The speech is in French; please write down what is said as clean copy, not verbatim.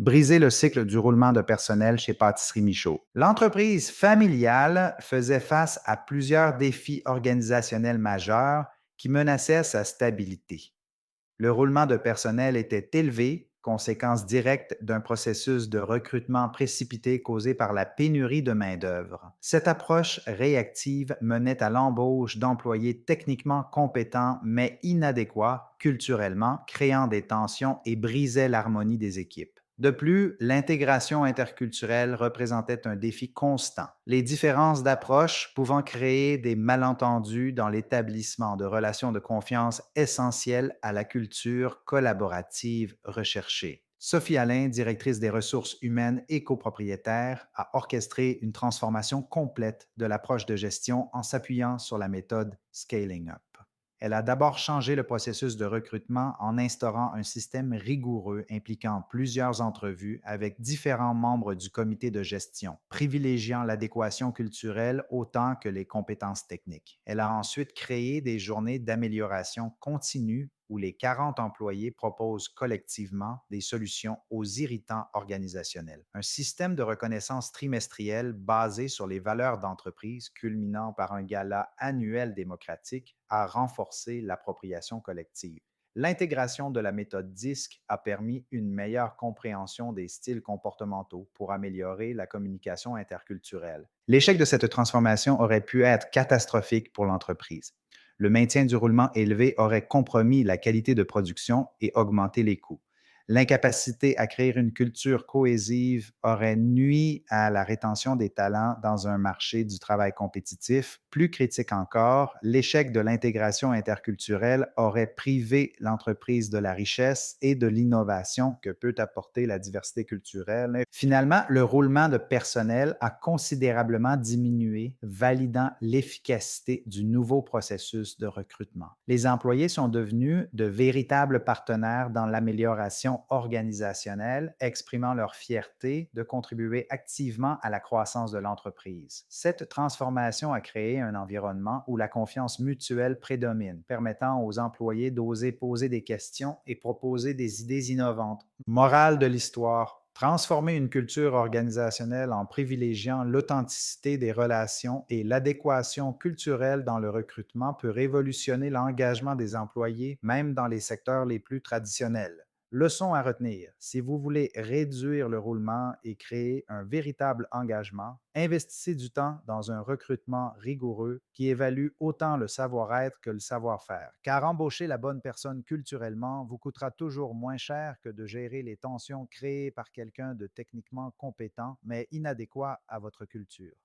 Briser le cycle du roulement de personnel chez Pâtisserie Michaud. L'entreprise familiale faisait face à plusieurs défis organisationnels majeurs qui menaçaient sa stabilité. Le roulement de personnel était élevé, conséquence directe d'un processus de recrutement précipité causé par la pénurie de main-d'œuvre. Cette approche réactive menait à l'embauche d'employés techniquement compétents mais inadéquats culturellement, créant des tensions et brisait l'harmonie des équipes. De plus, l'intégration interculturelle représentait un défi constant, les différences d'approche pouvant créer des malentendus dans l'établissement de relations de confiance essentielles à la culture collaborative recherchée. Sophie Alain, directrice des ressources humaines et copropriétaire, a orchestré une transformation complète de l'approche de gestion en s'appuyant sur la méthode Scaling Up. Elle a d'abord changé le processus de recrutement en instaurant un système rigoureux impliquant plusieurs entrevues avec différents membres du comité de gestion, privilégiant l'adéquation culturelle autant que les compétences techniques. Elle a ensuite créé des journées d'amélioration continue où les 40 employés proposent collectivement des solutions aux irritants organisationnels. Un système de reconnaissance trimestrielle basé sur les valeurs d'entreprise, culminant par un gala annuel démocratique, a renforcé l'appropriation collective. L'intégration de la méthode DISC a permis une meilleure compréhension des styles comportementaux pour améliorer la communication interculturelle. L'échec de cette transformation aurait pu être catastrophique pour l'entreprise. Le maintien du roulement élevé aurait compromis la qualité de production et augmenté les coûts. L'incapacité à créer une culture cohésive aurait nui à la rétention des talents dans un marché du travail compétitif. Plus critique encore, l'échec de l'intégration interculturelle aurait privé l'entreprise de la richesse et de l'innovation que peut apporter la diversité culturelle. Finalement, le roulement de personnel a considérablement diminué, validant l'efficacité du nouveau processus de recrutement. Les employés sont devenus de véritables partenaires dans l'amélioration organisationnelle, exprimant leur fierté de contribuer activement à la croissance de l'entreprise. Cette transformation a créé un environnement où la confiance mutuelle prédomine, permettant aux employés d'oser poser des questions et proposer des idées innovantes. Morale de l'histoire. Transformer une culture organisationnelle en privilégiant l'authenticité des relations et l'adéquation culturelle dans le recrutement peut révolutionner l'engagement des employés, même dans les secteurs les plus traditionnels. Leçon à retenir, si vous voulez réduire le roulement et créer un véritable engagement, investissez du temps dans un recrutement rigoureux qui évalue autant le savoir-être que le savoir-faire. Car embaucher la bonne personne culturellement vous coûtera toujours moins cher que de gérer les tensions créées par quelqu'un de techniquement compétent mais inadéquat à votre culture.